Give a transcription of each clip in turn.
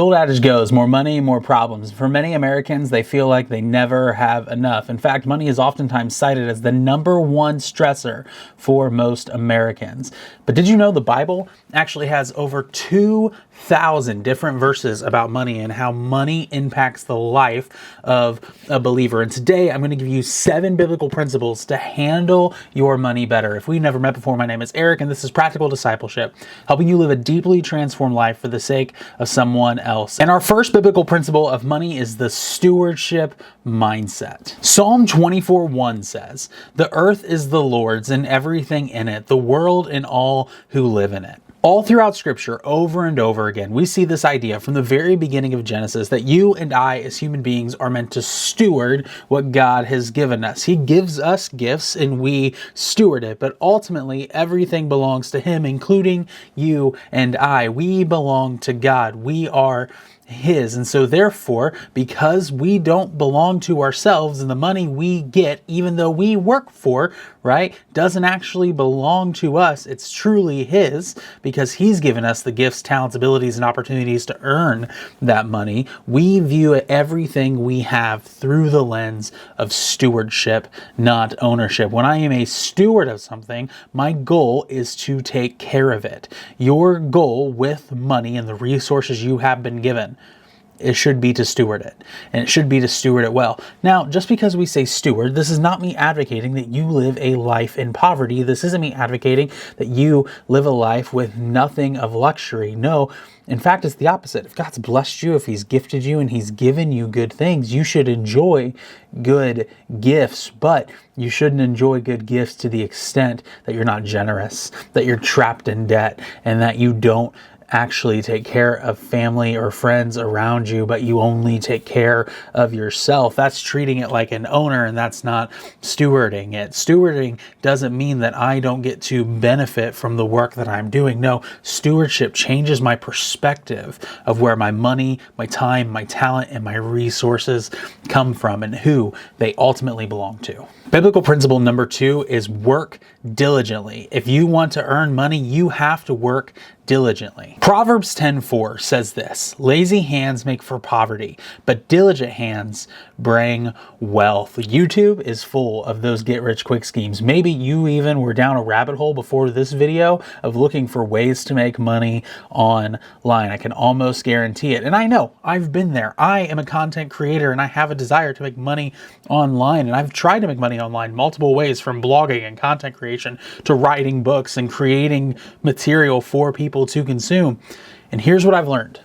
old adage goes, more money, more problems. For many Americans, they feel like they never have enough. In fact, money is oftentimes cited as the number one stressor for most Americans. But did you know the Bible actually has over 2,000 different verses about money and how money impacts the life of a believer? And today I'm going to give you 7 biblical principles to handle your money better. If we've never met before, my name is Eric and this is Practical Discipleship, helping you live a deeply transformed life for the sake of someone else. And our first biblical principle of money is the stewardship mindset. Psalm 24:1 says, "The earth is the Lord's and everything in it, the world and all who live in it." All throughout Scripture, over and over again, we see this idea from the very beginning of Genesis that you and I as human beings are meant to steward what God has given us. He gives us gifts and we steward it, but ultimately everything belongs to Him, including you and I. We belong to God. We are His. And so therefore, because we don't belong to ourselves and the money we get, even though we work for, right, doesn't actually belong to us, it's truly His, because He's given us the gifts, talents, abilities, and opportunities to earn that money. We view everything we have through the lens of stewardship, not ownership. When I am a steward of something, my goal is to take care of it. Your goal with money and the resources you have been given, it should be to steward it, and it should be to steward it well. Now, just because we say steward, this is not me advocating that you live a life in poverty. This isn't me advocating that you live a life with nothing of luxury. No, in fact, it's the opposite. If God's blessed you, if He's gifted you, and He's given you good things, you should enjoy good gifts, but you shouldn't enjoy good gifts to the extent that you're not generous, that you're trapped in debt, and that you don't actually take care of family or friends around you, but you only take care of yourself. That's treating it like an owner, and that's not stewarding it. Stewarding doesn't mean that I don't get to benefit from the work that I'm doing. No, stewardship changes my perspective of where my money, my time, my talent, and my resources come from and who they ultimately belong to. Biblical principle number 2 is work diligently. If you want to earn money, you have to work diligently. Proverbs 10:4 says this: "Lazy hands make for poverty, but diligent hands bring wealth." YouTube is full of those get-rich-quick schemes. Maybe you even were down a rabbit hole before this video of looking for ways to make money online. I can almost guarantee it. And I know, I've been there. I am a content creator and I have a desire to make money online. And I've tried to make money online multiple ways, from blogging and content creation to writing books and creating material for people to consume. And here's what I've learned.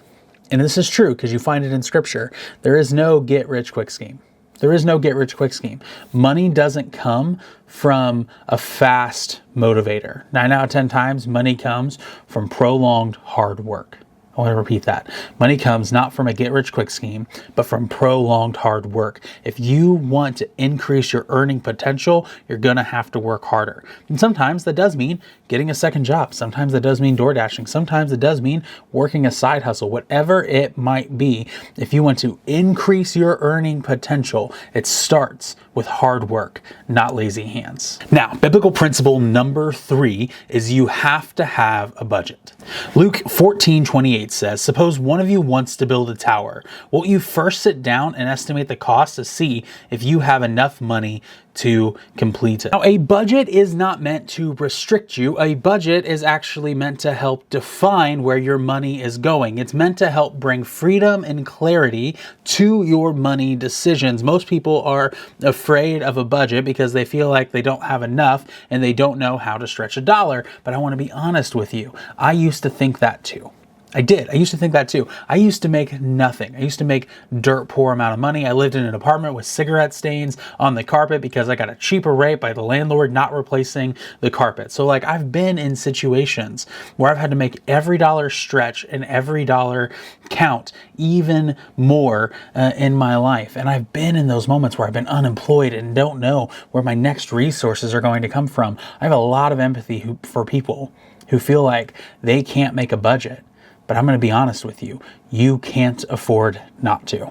And this is true because you find it in Scripture. There is no get-rich-quick scheme. There is no get-rich-quick scheme. Money doesn't come from a fast motivator. 9 out of 10 times, money comes from prolonged hard work. I want to repeat that. Money comes not from a get-rich-quick scheme, but from prolonged hard work. If you want to increase your earning potential, you're going to have to work harder. And sometimes that does mean getting a second job. Sometimes that does mean door dashing. Sometimes it does mean working a side hustle. Whatever it might be, if you want to increase your earning potential, it starts with hard work, not lazy hands. Now, biblical principle number 3 is you have to have a budget. Luke 14:28 says, "Suppose one of you wants to build a tower. Won't you first sit down and estimate the cost to see if you have enough money to complete it?" Now, a budget is not meant to restrict you. A budget is actually meant to help define where your money is going. It's meant to help bring freedom and clarity to your money decisions. Most people are afraid of a budget because they feel like they don't have enough and they don't know how to stretch a dollar. But I want to be honest with you. I used to think that too. I did. I used to think that too. I used to make nothing. I used to make dirt poor amount of money. I lived in an apartment with cigarette stains on the carpet because I got a cheaper rate by the landlord not replacing the carpet. So like, I've been in situations where I've had to make every dollar stretch and every dollar count even more in my life. And I've been in those moments where I've been unemployed and don't know where my next resources are going to come from. I have a lot of empathy for people who feel like they can't make a budget. But I'm going to be honest with you. You can't afford not to.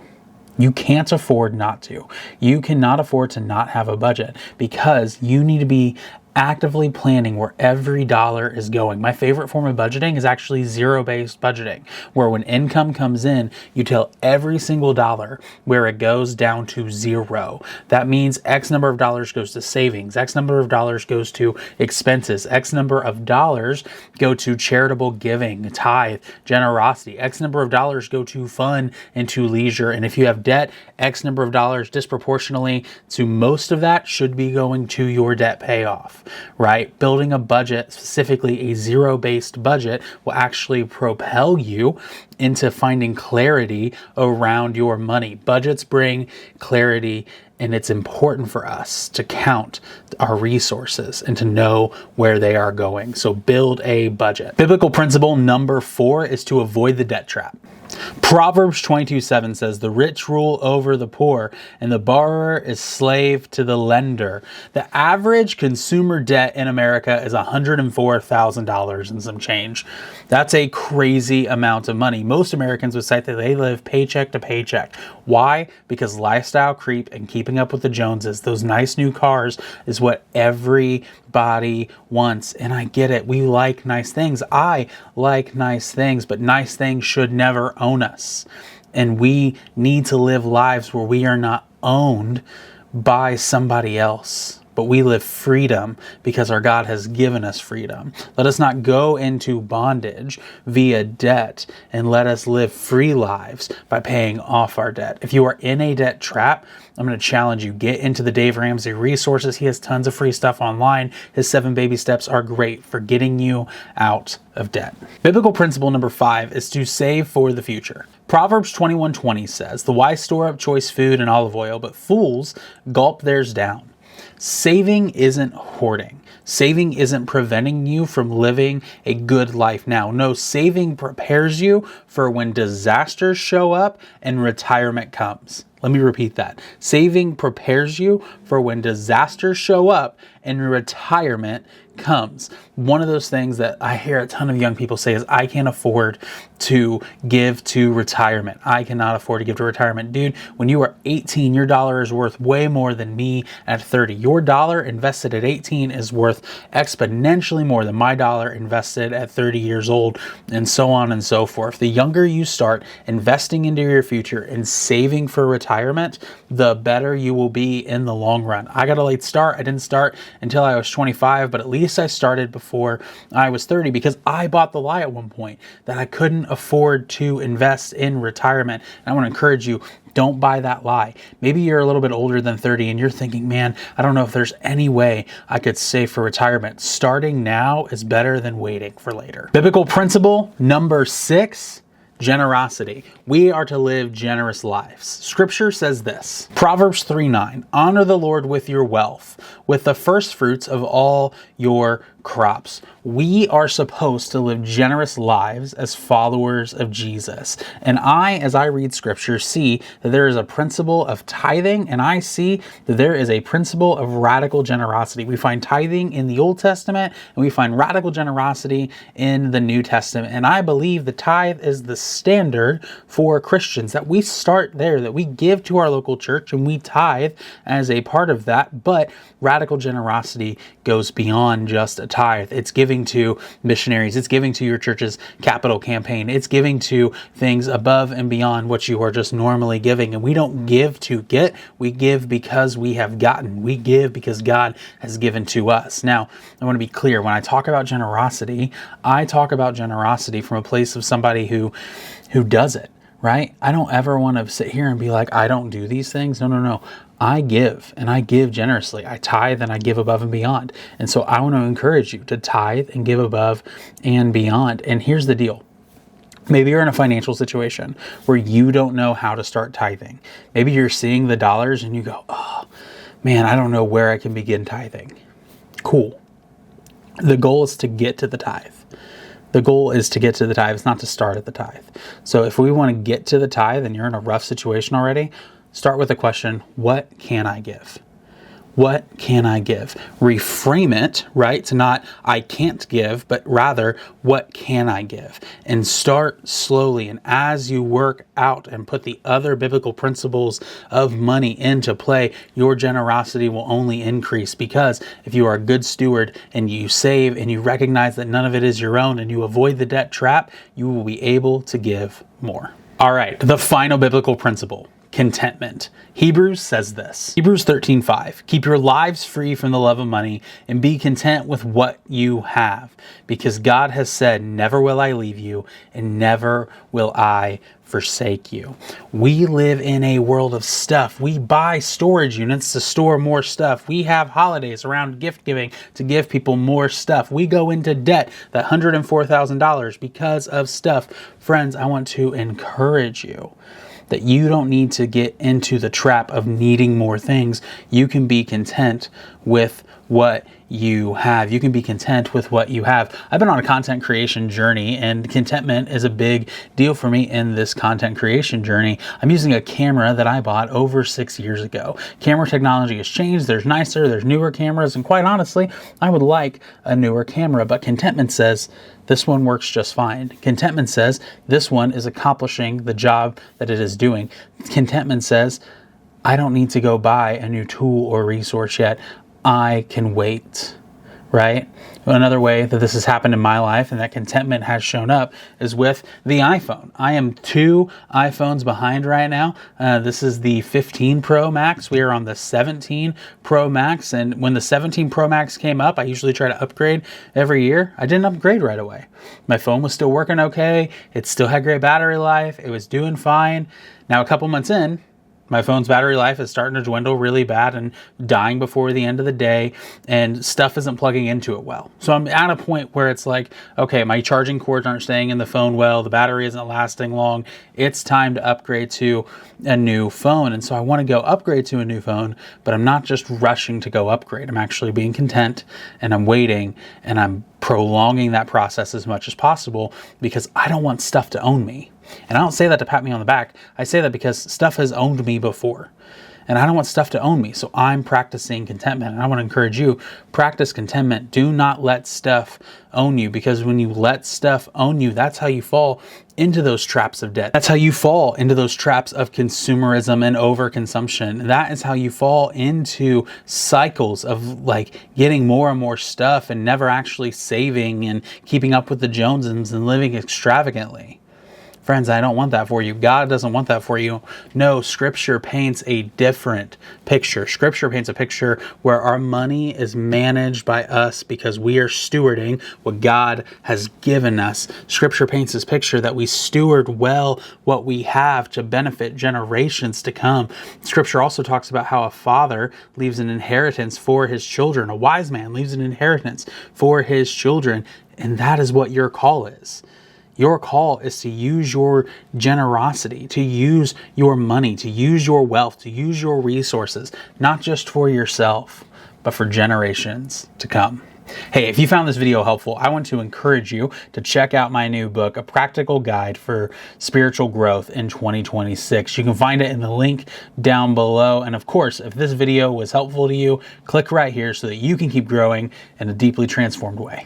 You can't afford not to. You cannot afford to not have a budget because you need to be actively planning where every dollar is going. My favorite form of budgeting is actually zero-based budgeting, where when income comes in, you tell every single dollar where it goes down to zero. That means X number of dollars goes to savings, X number of dollars goes to expenses, X number of dollars go to charitable giving, tithe, generosity, X number of dollars go to fun and to leisure. And if you have debt, X number of dollars disproportionately to most of that should be going to your debt payoff. Right? Building a budget, specifically a zero-based budget, will actually propel you into finding clarity around your money. Budgets bring clarity, and it's important for us to count our resources and to know where they are going. So build a budget. Biblical principle number 4 is to avoid the debt trap. Proverbs 22:7 says, "The rich rule over the poor, and the borrower is slave to the lender." The average consumer debt in America is $104,000 and some change. That's a crazy amount of money. Most Americans would cite that they live paycheck to paycheck. Why? Because lifestyle creep and keeping up with the Joneses, those nice new cars, is what everybody wants. And I get it. We like nice things. I like nice things, but nice things should never own us. And we need to live lives where we are not owned by somebody else, but we live freedom because our God has given us freedom. Let us not go into bondage via debt, and let us live free lives by paying off our debt. If you are in a debt trap, I'm going to challenge you. Get into the Dave Ramsey resources. He has tons of free stuff online. His 7 baby steps are great for getting you out of debt. Biblical principle number 5 is to save for the future. Proverbs 21:20 says, "The wise store up choice food and olive oil, but fools gulp theirs down." Saving isn't hoarding. Saving isn't preventing you from living a good life now. No, saving prepares you for when disasters show up and retirement comes. Let me repeat that. Saving prepares you for when disasters show up and retirement comes. One of those things that I hear a ton of young people say is, I can't afford to give to retirement. I cannot afford to give to retirement. Dude, when you are 18, your dollar is worth way more than me at 30. Your dollar invested at 18 is worth exponentially more than my dollar invested at 30 years old, and so on and so forth. The younger you start investing into your future and saving for retirement, the better you will be in the long run. I got a late start. I didn't start until I was 25, but at least I started before I was 30 because I bought the lie at one point that I couldn't afford to invest in retirement. And I want to encourage you, don't buy that lie. Maybe you're a little bit older than 30 and you're thinking, man, I don't know if there's any way I could save for retirement. Starting now is better than waiting for later. Biblical principle number 6, generosity. We are to live generous lives. Scripture says this, Proverbs 3:9, "Honor the Lord with your wealth, with the first fruits of all your crops." We are supposed to live generous lives as followers of Jesus. And as I read Scripture, see that there is a principle of tithing, and I see that there is a principle of radical generosity. We find tithing in the Old Testament, and we find radical generosity in the New Testament. And I believe the tithe is the standard for Christians, that we start there, that we give to our local church and we tithe as a part of that. But radical generosity goes beyond just a tithe. It's giving to missionaries. It's giving to your church's capital campaign. It's giving to things above and beyond what you are just normally giving. And we don't give to get. We give because we have gotten. We give because God has given to us. Now, I want to be clear. When I talk about generosity, I talk about generosity from a place of somebody who does it, right? I don't ever want to sit here and be like, I don't do these things. No. I give, and I give generously. I tithe and I give above and beyond. And so I want to encourage you to tithe and give above and beyond. And here's the deal. Maybe you're in a financial situation where you don't know how to start tithing. Maybe you're seeing the dollars and you go, oh man, I don't know where I can begin tithing. Cool. The goal is to get to the tithe. The goal is to get to the tithe. It's not to start at the tithe. So if we want to get to the tithe and you're in a rough situation already, start with the question, what can I give? what can I give? Reframe it, right? To not, I can't give, but rather, what can I give? And start slowly. And as you work out and put the other biblical principles of money into play, your generosity will only increase, because if you are a good steward and you save and you recognize that none of it is your own and you avoid the debt trap, you will be able to give more. All right, the final biblical principle. Contentment. Hebrews says this. Hebrews 13:5. Keep your lives free from the love of money and be content with what you have, because God has said, never will I leave you and never will I forsake you. We live in a world of stuff. We buy storage units to store more stuff. We have holidays around gift giving to give people more stuff. We go into debt, that $104,000 because of stuff. Friends, I want to encourage you that you don't need to get into the trap of needing more things. You can be content with what you have. You can be content with what you have. I've been on a content creation journey, and contentment is a big deal for me in this content creation journey. I'm using a camera that I bought over 6 years ago. Camera technology has changed. There's nicer, there's newer cameras, and quite honestly, I would like a newer camera, but contentment says this one works just fine. Contentment says this one is accomplishing the job that it is doing. Contentment says I don't need to go buy a new tool or resource yet. I can wait, right? Another way that this has happened in my life and that contentment has shown up is with the iPhone. I am 2 iPhones behind right now. This is the 15 Pro Max. We are on the 17 Pro Max. And when the 17 Pro Max came up, I usually try to upgrade every year. I didn't upgrade right away. My phone was still working okay. It still had great battery life. It was doing fine. Now, a couple months in, my phone's battery life is starting to dwindle really bad and dying before the end of the day, and stuff isn't plugging into it well. So I'm at a point where it's like, okay, my charging cords aren't staying in the phone well, the battery isn't lasting long, it's time to upgrade to a new phone. And so I want to go upgrade to a new phone, but I'm not just rushing to go upgrade. I'm actually being content, and I'm waiting, and I'm prolonging that process as much as possible, because I don't want stuff to own me. And I don't say that to pat me on the back. I say that because stuff has owned me before, and I don't want stuff to own me. So I'm practicing contentment, and I want to encourage you, practice contentment. Do not let stuff own you, because when you let stuff own you, that's how you fall into those traps of debt. That's how you fall into those traps of consumerism and overconsumption. That is how you fall into cycles of like getting more and more stuff and never actually saving and keeping up with the Joneses and living extravagantly. Friends, I don't want that for you. God doesn't want that for you. No, Scripture paints a different picture. Scripture paints a picture where our money is managed by us because we are stewarding what God has given us. Scripture paints this picture that we steward well what we have to benefit generations to come. Scripture also talks about how a father leaves an inheritance for his children. A wise man leaves an inheritance for his children. And that is what your call is. Your call is to use your generosity, to use your money, to use your wealth, to use your resources, not just for yourself, but for generations to come. Hey, if you found this video helpful, I want to encourage you to check out my new book, A Practical Guide for Spiritual Growth in 2026. You can find it in the link down below. And of course, if this video was helpful to you, click right here so that you can keep growing in a deeply transformed way.